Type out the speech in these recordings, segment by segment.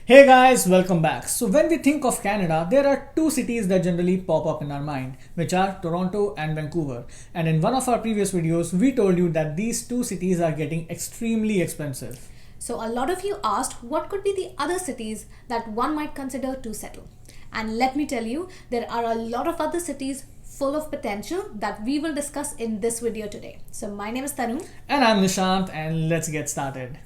Hey guys, welcome back. So when we think of Canada, there are two cities that generally pop up in our mind, which are Toronto and Vancouver. And in one of our previous videos, we told you that these two cities are getting extremely expensive. So, a lot of you asked what could be the other cities that one might consider to settle. And let me tell you, there are a lot of other cities full of potential that we will discuss in this video today. So, my name is Tanu. And I'm Nishant, and let's get started.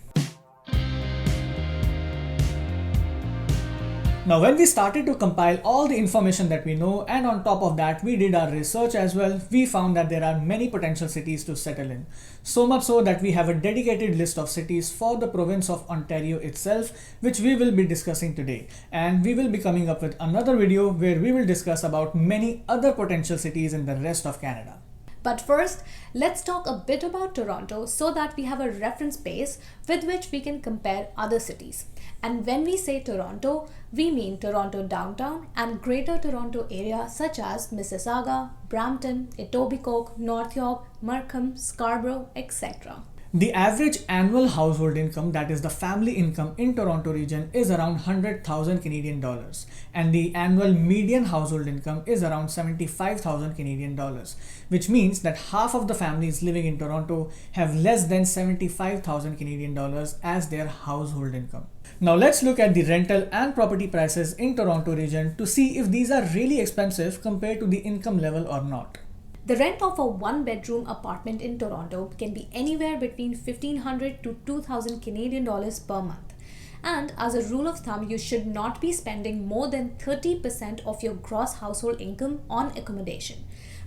Now, when we started to compile all the information that we know, and on top of that, we did our research as well, we found that there are many potential cities to settle in. So much so that we have a dedicated list of cities for the province of Ontario itself, which we will be discussing today. And we will be coming up with another video where we will discuss about many other potential cities in the rest of Canada. But first, let's talk a bit about Toronto so that we have a reference base with which we can compare other cities. And when we say Toronto, we mean Toronto downtown and Greater Toronto area such as Mississauga, Brampton, Etobicoke, North York, Markham, Scarborough, etc. The average annual household income, that is the family income in Toronto region, is around 100,000 Canadian dollars, and the annual median household income is around 75,000 Canadian dollars, which means that half of the families living in Toronto have less than 75,000 Canadian dollars as their household income. Now let's look at the rental and property prices in Toronto region to see if these are really expensive compared to the income level or not. The rent of a one-bedroom apartment in Toronto can be anywhere between 1,500 to 2,000 Canadian dollars per month. And as a rule of thumb, you should not be spending more than 30% of your gross household income on accommodation.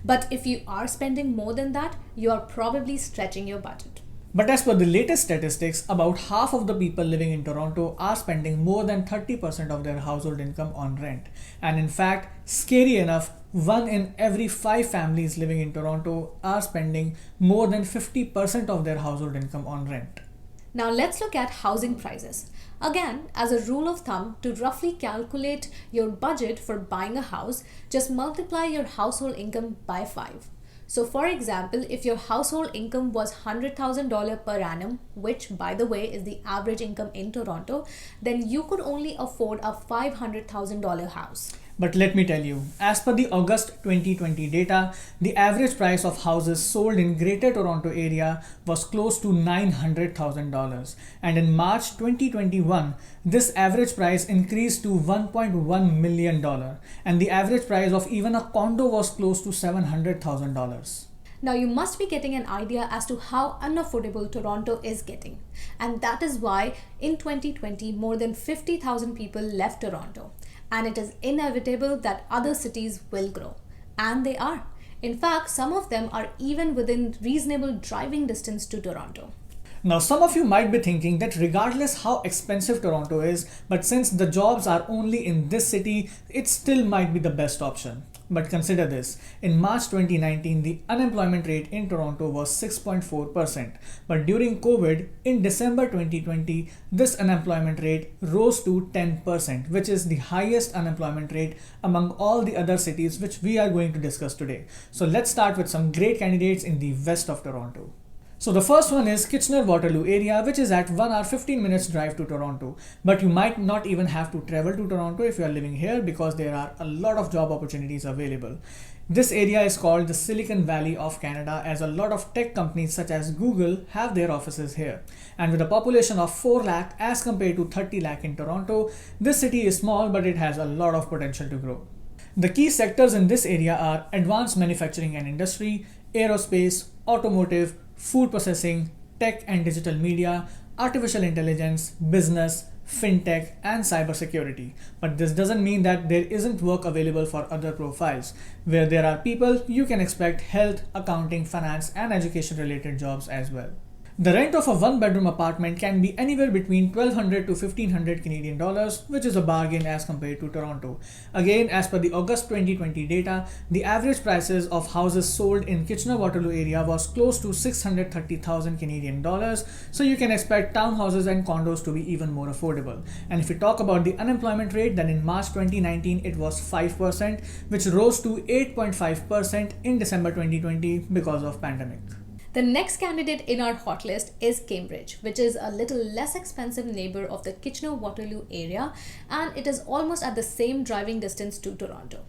But if you are spending more than that, you are probably stretching your budget. But as per the latest statistics, about half of the people living in Toronto are spending more than 30% of their household income on rent. And in fact, scary enough, 1 in every 5 families living in Toronto are spending more than 50% of their household income on rent. Now let's look at housing prices. Again, as a rule of thumb, to roughly calculate your budget for buying a house, just multiply your household income by 5. So for example, if your household income was $100,000 per annum, which by the way is the average income in Toronto, then you could only afford a $500,000 house. But let me tell you, as per the August 2020 data, the average price of houses sold in Greater Toronto area was close to $900,000. And in March 2021, this average price increased to $1.1 million. And the average price of even a condo was close to $700,000. Now you must be getting an idea as to how unaffordable Toronto is getting. And that is why in 2020, more than 50,000 people left Toronto. And it is inevitable that other cities will grow. And they are. In fact, some of them are even within reasonable driving distance to Toronto. Now, some of you might be thinking that regardless how expensive Toronto is, but since the jobs are only in this city, it still might be the best option. But consider this, in March 2019, the unemployment rate in Toronto was 6.4%. But during COVID, in December 2020, this unemployment rate rose to 10%, which is the highest unemployment rate among all the other cities which we are going to discuss today. So let's start with some great candidates in the west of Toronto. So the first one is Kitchener-Waterloo area, which is at 1 hour 15 minutes drive to Toronto. But you might not even have to travel to Toronto if you are living here because there are a lot of job opportunities available. This area is called the Silicon Valley of Canada as a lot of tech companies such as Google have their offices here. And with a population of 4 lakh as compared to 30 lakh in Toronto, this city is small but it has a lot of potential to grow. The key sectors in this area are advanced manufacturing and industry, aerospace, automotive, food processing, tech and digital media, artificial intelligence, business, fintech, and cybersecurity. But this doesn't mean that there isn't work available for other profiles. Where there are people, you can expect health, accounting, finance, and education related jobs as well. The rent of a one-bedroom apartment can be anywhere between 1,200 to 1,500 Canadian dollars, which is a bargain as compared to Toronto. Again, as per the August 2020 data, the average prices of houses sold in Kitchener-Waterloo area was close to 630,000 Canadian dollars, so you can expect townhouses and condos to be even more affordable. And if we talk about the unemployment rate, then in March 2019 it was 5%, which rose to 8.5% in December 2020 because of pandemic. The next candidate in our hot list is Cambridge, which is a little less expensive neighbor of the Kitchener-Waterloo area, and it is almost at the same driving distance to Toronto.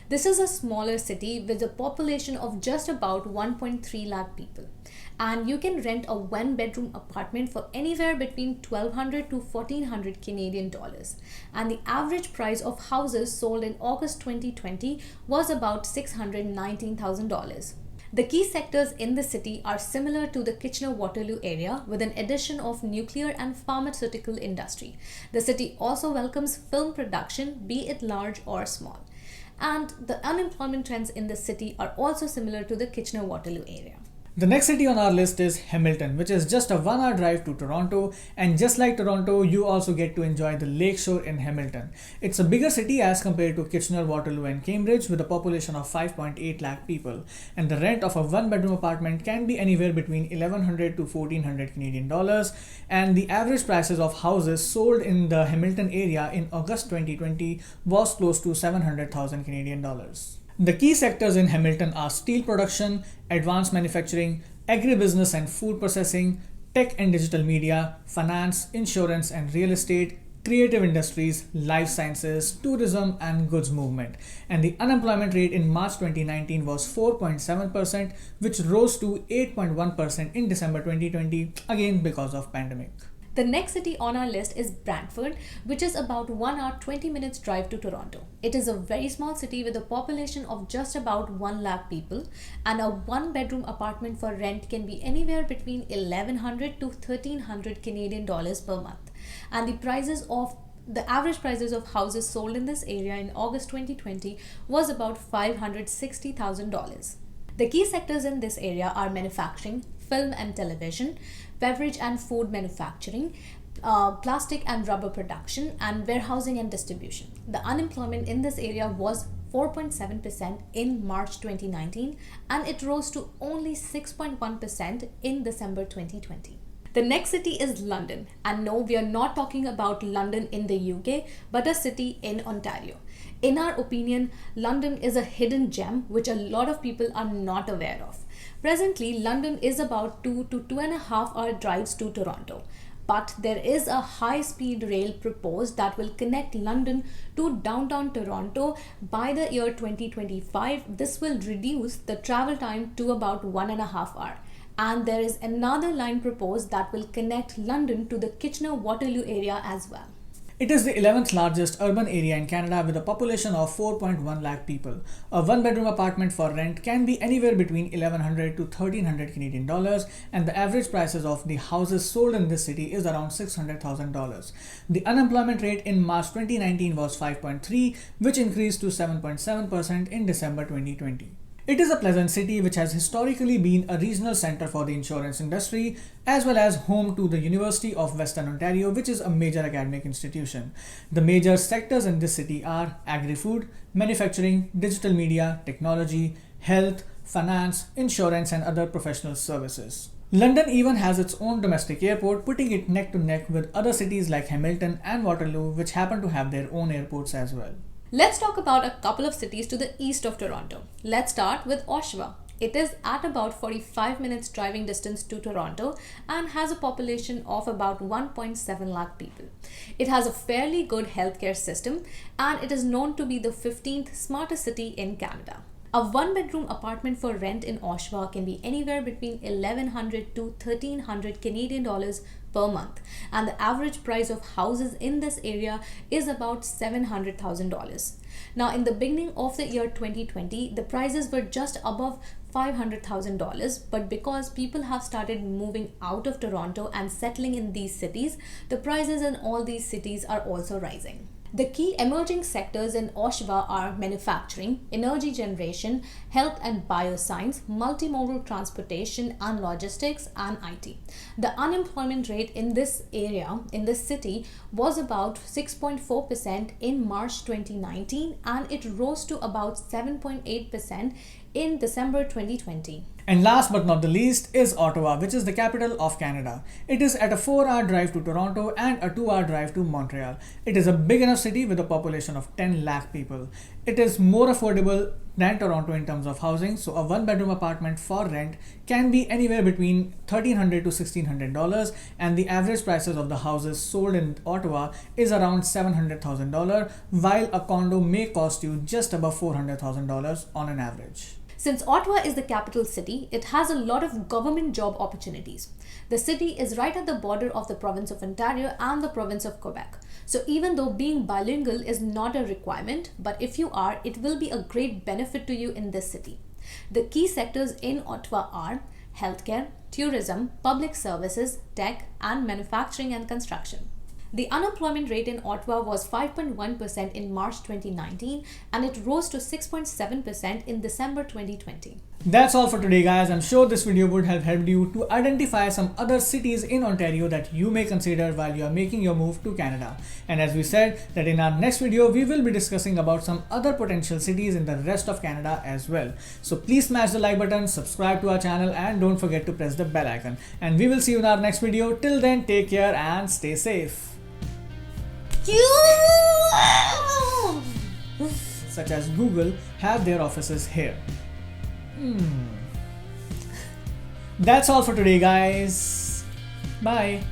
This is a smaller city with a population of just about 1.3 lakh people, and you can rent a one-bedroom apartment for anywhere between $1,200 to $1,400 Canadian dollars. And the average price of houses sold in August 2020 was about $619,000. The key sectors in the city are similar to the Kitchener-Waterloo area, with an addition of nuclear and pharmaceutical industry. The city also welcomes film production, be it large or small. And the unemployment trends in the city are also similar to the Kitchener-Waterloo area. The next city on our list is Hamilton, which is just a 1 hour drive to Toronto, and just like Toronto, you also get to enjoy the lakeshore in Hamilton. It's a bigger city as compared to Kitchener, Waterloo and Cambridge, with a population of 5.8 lakh people, and the rent of a one-bedroom apartment can be anywhere between $1,100 to $1,400 Canadian dollars, and the average prices of houses sold in the Hamilton area in August 2020 was close to $700,000 Canadian dollars. The key sectors in Hamilton are steel production, advanced manufacturing, agribusiness and food processing, tech and digital media, finance, insurance and real estate, creative industries, life sciences, tourism and goods movement. And the unemployment rate in March 2019 was 4.7%, which rose to 8.1% in December 2020, again because of pandemic. The next city on our list is Brantford, which is about 1 hour 20 minutes drive to Toronto. It is a very small city with a population of just about 1 lakh people, and a one-bedroom apartment for rent can be anywhere between $1,100 to $1,300 Canadian dollars per month. And the average prices of houses sold in this area in August 2020 was about $560,000. The key sectors in this area are manufacturing, film and television, beverage and food manufacturing, plastic and rubber production, and warehousing and distribution. The unemployment in this area was 4.7% in March 2019, and it rose to only 6.1% in December 2020. The next city is London, and no, we are not talking about London in the UK, but a city in Ontario. In our opinion, London is a hidden gem which a lot of people are not aware of. Presently, London is about 2 to 2.5 hour drives to Toronto. But there is a high-speed rail proposed that will connect London to downtown Toronto by the year 2025. This will reduce the travel time to about 1.5 hours. And there is another line proposed that will connect London to the Kitchener-Waterloo area as well. It is the 11th largest urban area in Canada with a population of 4.1 lakh people. A one-bedroom apartment for rent can be anywhere between $1,100 to $1,300 Canadian dollars, and the average prices of the houses sold in this city is around $600,000. The unemployment rate in March 2019 was 5.3, which increased to 7.7% in December 2020. It is a pleasant city which has historically been a regional center for the insurance industry, as well as home to the University of Western Ontario, which is a major academic institution. The major sectors in this city are agri-food, manufacturing, digital media, technology, health, finance, insurance and other professional services. London even has its own domestic airport, putting it neck to neck with other cities like Hamilton and Waterloo, which happen to have their own airports as well. Let's talk about a couple of cities to the east of Toronto. Let's start with Oshawa. It is at about 45 minutes driving distance to Toronto and has a population of about 1.7 lakh people. It has a fairly good healthcare system, and it is known to be the 15th smartest city in Canada. A one-bedroom apartment for rent in Oshawa can be anywhere between $1,100 to $1,300 Canadian dollars per month, and the average price of houses in this area is about $700,000. Now, in the beginning of the year 2020, the prices were just above $500,000, but because people have started moving out of Toronto and settling in these cities, the prices in all these cities are also rising. The key emerging sectors in Oshawa are manufacturing, energy generation, health and bioscience, multimodal transportation and logistics, and IT. The unemployment rate in this city, was about 6.4% in March 2019, and it rose to about 7.8% in December 2020. And last but not the least is Ottawa, which is the capital of Canada. It is at a 4-hour drive to Toronto and a 2-hour drive to Montreal. It is a big enough city with a population of 10 lakh people. It is more affordable than Toronto in terms of housing, so a one-bedroom apartment for rent can be anywhere between $1,300 to $1,600, and the average prices of the houses sold in Ottawa is around $700,000, while a condo may cost you just above $400,000 on an average. Since Ottawa is the capital city, it has a lot of government job opportunities. The city is right at the border of the province of Ontario and the province of Quebec. So even though being bilingual is not a requirement, but if you are, it will be a great benefit to you in this city. The key sectors in Ottawa are healthcare, tourism, public services, tech, and manufacturing and construction. The unemployment rate in Ottawa was 5.1% in March 2019 and it rose to 6.7% in December 2020. That's all for today, guys. I'm sure this video would have helped you to identify some other cities in Ontario that you may consider while you are making your move to Canada. And as we said, that in our next video, we will be discussing about some other potential cities in the rest of Canada as well. So please smash the like button, subscribe to our channel, and don't forget to press the bell icon. And we will see you in our next video. Till then, take care and stay safe. Such as Google have their offices here. That's all for today, guys. Bye.